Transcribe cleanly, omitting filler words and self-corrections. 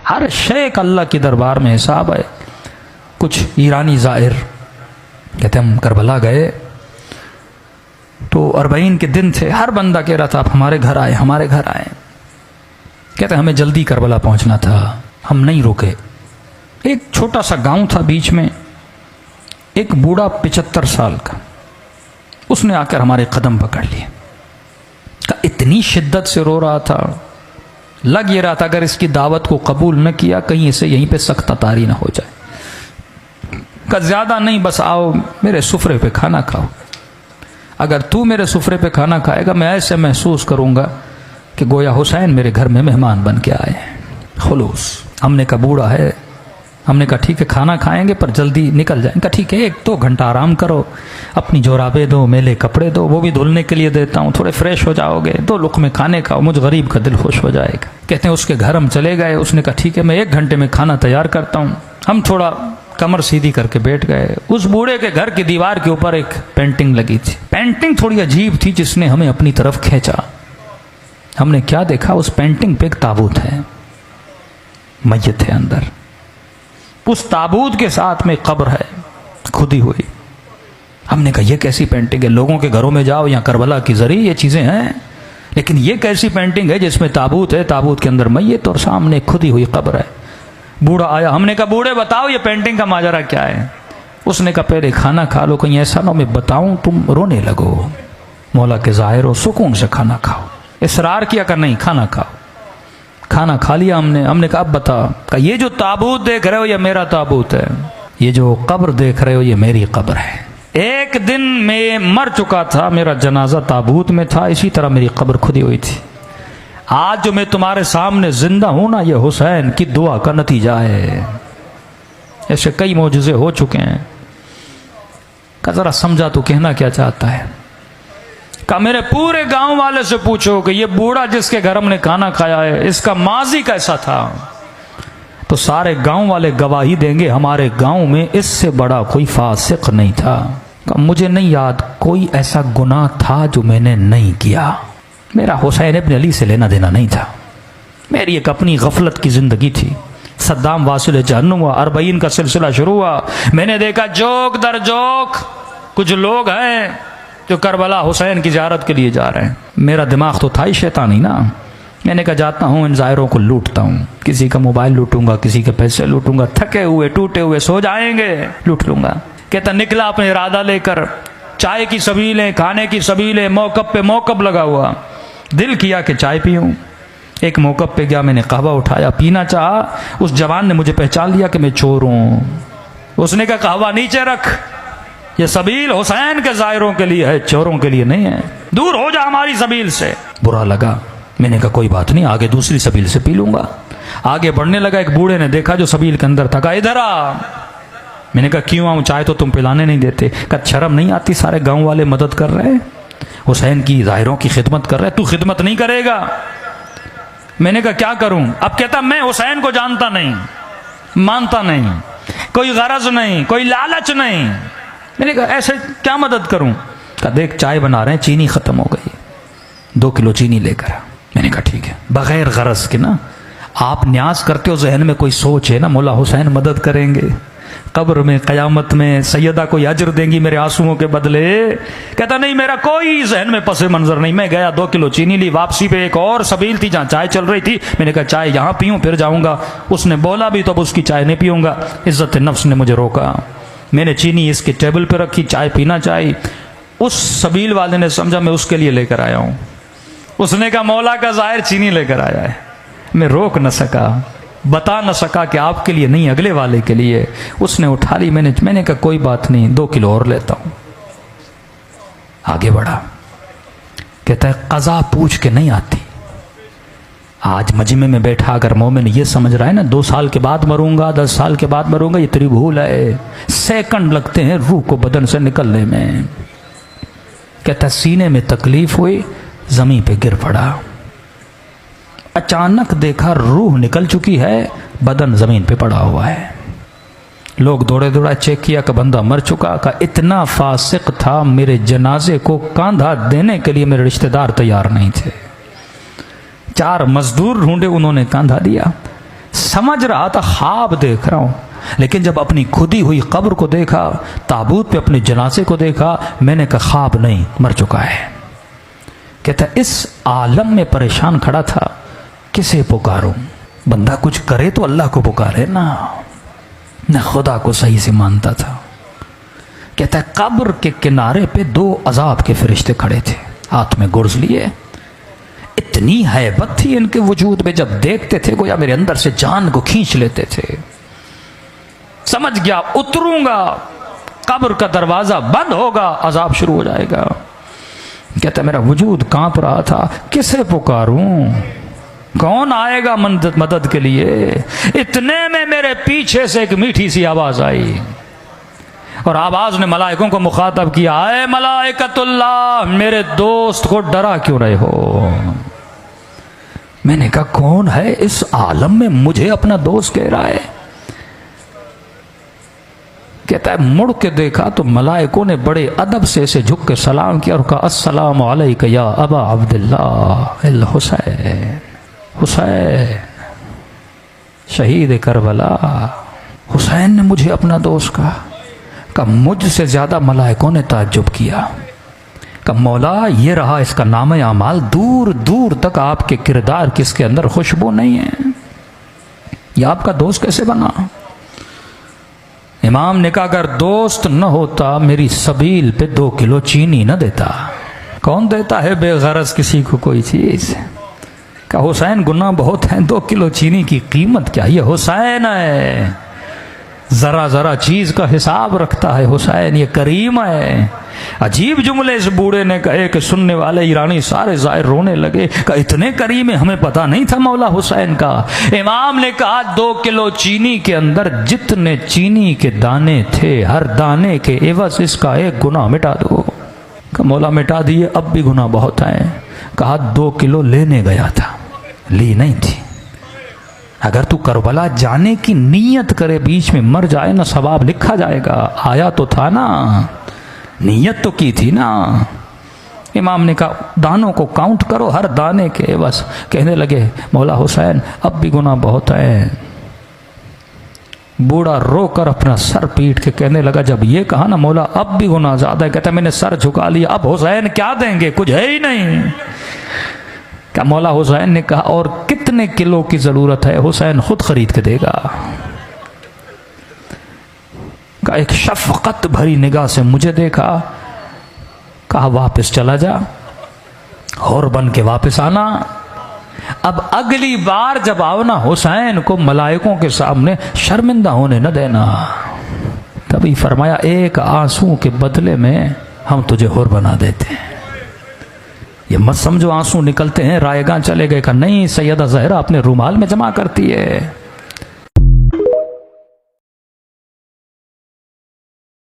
हर शेख अल्लाह के दरबार में हिसाब है। कुछ ईरानी ज़ाहिर कहते हम करबला गए तो 40 के दिन थे, हर बंदा कह रहा था आप हमारे घर आए, हमारे घर आए। कहते हमें जल्दी करबला पहुंचना था, हम नहीं रुके। एक छोटा सा गांव था बीच में, एक बूढ़ा 75 साल का, उसने आकर हमारे कदम पकड़ लिए। इतनी शिद्दत से रो रहा था, लग ये रहा था अगर इसकी दावत को कबूल न किया कहीं इसे यहीं पे सख्त तारी ना हो जाए। का ज्यादा नहीं, बस आओ मेरे सुफरे पे खाना खाओ। अगर तू मेरे सुफरे पे खाना खाएगा मैं ऐसे महसूस करूंगा कि गोया हुसैन मेरे घर में मेहमान बन के आए। खुलूस। हमने कहा बूढ़ा है, हमने कहा ठीक है खाना खाएंगे पर जल्दी निकल जाएंगे। कहा ठीक है 1-2 घंटा आराम करो, अपनी जोराबे दो, मेले कपड़े दो, वो भी धुलने के लिए देता हूँ, थोड़े फ्रेश हो जाओगे, 2 लुक़मे खाने खाओ, मुझ गरीब का दिल खुश हो जाएगा। कहते हैं उसके घर हम चले गए। उसने कहा ठीक है मैं 1 घंटे में खाना तैयार करता हूँ। हम थोड़ा कमर सीधी करके बैठ गए। उस बूढ़े के घर की दीवार के ऊपर एक पेंटिंग लगी थी। पेंटिंग थोड़ी अजीब थी जिसने हमें अपनी तरफ खींचा। हमने क्या देखा, उस पेंटिंग पे एक ताबूत है, मैयत है अंदर। उस ताबूत के साथ में कब्र है खुदी हुई। हमने कहा ये कैसी पेंटिंग है, लोगों के घरों में जाओ या करबला की जरिए ये चीजें हैं, लेकिन ये कैसी पेंटिंग है जिसमें ताबूत है, ताबूत के अंदर मैयत और सामने खुदी हुई कब्र है। बूढ़ा आया, हमने कहा बूढ़े बताओ ये पेंटिंग का माजरा क्या है। उसने कहा पहले खाना खा लो, कहीं ऐसा ना मैं बताऊं तुम रोने लगो। मौला के ज़ाहिर हो, सुकून से खाना खाओ। इसरार किया कर नहीं, खाना खाओ। खाना खा लिया हमने कहा अब बता। कहा ये जो ताबूत देख रहे हो ये मेरा ताबूत है, ये जो कब्र देख रहे हो ये मेरी कब्र है। एक दिन मैं मर चुका था, मेरा जनाजा ताबूत में था, इसी तरह मेरी कब्र खुदी हुई थी। आज जो मैं तुम्हारे सामने जिंदा हूं ना, ये हुसैन की दुआ का नतीजा है। ऐसे कई मौजूज़े हो चुके हैं। का जरा समझा तो कहना क्या चाहता है। का मेरे पूरे गांव वाले से पूछो कि ये बूढ़ा जिसके घर हमने खाना खाया है इसका माजी कैसा था, तो सारे गांव वाले गवाही देंगे हमारे गांव में इससे बड़ा कोई फासिक नहीं था। का मुझे नहीं याद कोई ऐसा गुनाह था जो मैंने नहीं किया। मेरा हुसैन इब्न अली से लेना देना नहीं था, मेरी एक अपनी गफलत की जिंदगी थी। सद्दाम वासिल जहन्नुम हुआ, 40 का सिलसिला शुरू हुआ। मैंने देखा जोक दर जोक कुछ लोग हैं जो करबला हुसैन की ज़ियारत के लिए जा रहे हैं। मेरा दिमाग तो था ही शैतानी ना। मैंने कहा जाता हूँ इन ज़ायरों को लूटता हूँ, किसी का मोबाइल लूटूंगा, किसी के पैसे लूटूंगा, थके हुए टूटे हुए सो जाएंगे, लूट लूंगा। कहता निकला अपने इरादा लेकर, चाय की सबीलें, खाने की सबीलें, मौकब पे मौकब लगा हुआ। दिल किया कि चाय पीऊँ। एक मौकब पे गया, मैंने कहवा उठाया, पीना चाहा। उस जवान ने मुझे पहचान लिया कि मैं चोर हूँ। उसने कहा कहवा नीचे रख, ये सबील हुसैन के ज़ायरों के लिए है, चोरों के लिए नहीं है, दूर हो जा हमारी सबील से। बुरा लगा, मैंने कहा कोई बात नहीं, आगे दूसरी सबील से पी लूंगा। आगे बढ़ने लगा, एक बूढ़े ने देखा जो सबील के अंदर था, कहा इधर आ। मैंने कहा क्यों आऊँ, चाय तो तुम पिलाने नहीं देते। कहा शर्म नहीं आती, सारे गाँव वाले मदद कर रहे हैं, हुसैन की ज़ाहिरों की खिदमत कर रहे, तू खिदमत नहीं करेगा। मैंने कहा क्या करूं। अब कहता मैं हुसैन को जानता नहीं, मानता नहीं, कोई गरज नहीं, कोई लालच नहीं। मैंने कहा ऐसे क्या मदद करूं। कहा देख चाय बना रहे हैं, चीनी खत्म हो गई, 2 किलो चीनी लेकर आ। मैंने कहा ठीक है, बगैर गरज के ना, आप न्याज करते हो, जहन में कोई सोच है ना, मौला हुसैन मदद करेंगे, कब्र में क़यामत में सैयदा को अजर देंगी मेरे आंसुओं के बदले। कहता नहीं मेरा कोई जहन में पसे मंजर नहीं। मैं गया, 2 किलो चीनी ली। वापसी पे एक और सबील थी जहाँ चाय चल रही थी। मैंने कहा चाय यहाँ पीऊँ फिर जाऊँगा। उसने बोला भी तो अब उसकी चाय नहीं पीऊँगा। इज्जत नफ्स ने मुझे रोका। मैंने चीनी इसके टेबल पर रखी, चाय पीना चाहिए। उस सबील वाले ने समझा मैं उसके लिए लेकर आया हूँ। उसने कहा मौला का ज़ाहिर चीनी लेकर आया है। मैं रोक न सका, बता न सका कि आपके लिए नहीं अगले वाले के लिए। उसने उठा ली, मैंने कहा कोई बात नहीं, 2 किलो और लेता हूं। आगे बढ़ा, कहता है कज़ा पूछ के नहीं आती। आज मजमे में बैठा अगर मोमिन ये समझ रहा है ना 2 साल के बाद मरूंगा, 10 साल के बाद मरूंगा, ये तेरी भूल है। सेकंड लगते हैं रूह को बदन से निकलने में। कहता सीने में तकलीफ हुई, जमीन पे गिर पड़ा, अचानक देखा रूह निकल चुकी है, बदन जमीन पे पड़ा हुआ है। लोग दौड़े दौड़ा चेक किया कि बंदा मर चुका। का इतना फासिक था, मेरे जनाजे को कांधा देने के लिए मेरे रिश्तेदार तैयार नहीं थे। 4 मजदूर ढूंढे, उन्होंने कांधा दिया। समझ रहा था ख्वाब देख रहा हूं, लेकिन जब अपनी खुदी हुई कब्र को देखा, ताबूत पे अपने जनाजे को देखा, मैंने कहा ख्वाब नहीं, मर चुका है। कहता इस आलम में परेशान खड़ा था, किसे पुकारूं? बंदा कुछ करे तो अल्लाह को पुकारे ना, न खुदा को सही से मानता था। कहता है कब्र के किनारे पे 2 अजाब के फरिश्ते खड़े थे, हाथ में गुर्ज लिए। इतनी हैबत थी इनके वजूद में, जब देखते थे गोया मेरे अंदर से जान को खींच लेते थे। समझ गया उतरूंगा, कब्र का दरवाजा बंद होगा, अजाब शुरू हो जाएगा। कहता मेरा वजूद कांप रहा था, किसे पुकारूं, कौन आएगा मदद के लिए। इतने में मेरे पीछे से एक मीठी सी आवाज आई, और आवाज ने मलाइकों को मुखातब किया, आए मलाइकतुल्लाह, मेरे दोस्त को डरा क्यों रहे हो। मैंने कहा कौन है इस आलम में मुझे अपना दोस्त कह रहा है। कहता है मुड़ के देखा तो मलाइकों ने बड़े अदब से इसे झुक के सलाम किया और कहा अस्सलाम अलैका या अबा अब्दुल्लाह अल हुसैन, हुसैन शहीद करबला। हुसैन ने मुझे अपना दोस्त कहा मुझसे ज्यादा मलाइकों ने ताज्जुब किया। कहा मौला ये रहा इसका नाम अमाल, दूर दूर तक आपके किरदार किसके अंदर खुशबू नहीं है, ये आपका दोस्त कैसे बना। इमाम ने कहा अगर दोस्त न होता मेरी सबील पे 2 किलो चीनी न देता। कौन देता है बेगरज किसी को कोई चीज। कहा हुसैन गुनाह बहुत है, 2 किलो चीनी की कीमत क्या, ये हुसैन है, जरा जरा चीज का हिसाब रखता है हुसैन, ये करीम है। अजीब जुमले इस बूढ़े ने कहे कि सुनने वाले ईरानी सारे जाहिर रोने लगे। कि इतने करीम है, हमें पता नहीं था मौला हुसैन का। इमाम ने कहा 2 किलो चीनी के अंदर जितने चीनी के दाने थे, हर दाने के एवज इसका एक गुनाह मिटा दो। कहा मौला मिटा दिए, अब भी गुनाह बहुत है। कहा 2 किलो लेने गया था, ली नहीं थी। अगर तू करबला जाने की नीयत करे, बीच में मर जाए ना, सवाब लिखा जाएगा। आया तो था ना, नीयत तो की थी ना। इमाम ने कहा दानों को काउंट करो, हर दाने के। बस कहने लगे मौला हुसैन अब भी गुनाह बहुत है। बूढ़ा रोकर अपना सर पीट के कहने लगा, जब ये कहा ना मौला अब भी गुनाह ज्यादा है, कहता मैंने सर झुका लिया, अब हुसैन क्या देंगे, कुछ है ही नहीं। क्या मौला हुसैन ने कहा और कितने किलो की जरूरत है, हुसैन खुद खरीद के देगा। का एक शफकत भरी निगाह से मुझे देखा, कहा वापस चला जा, और बन के वापस आना। अब अगली बार जब आओ ना, हुसैन को मलाइकों के सामने शर्मिंदा होने न देना। तभी फरमाया एक आंसू के बदले में हम तुझे हुर बना देते हैं। ये मत समझो आंसू निकलते हैं रायगां चले गए का, नहीं, सैयदा ज़हरा अपने रुमाल में जमा करती है।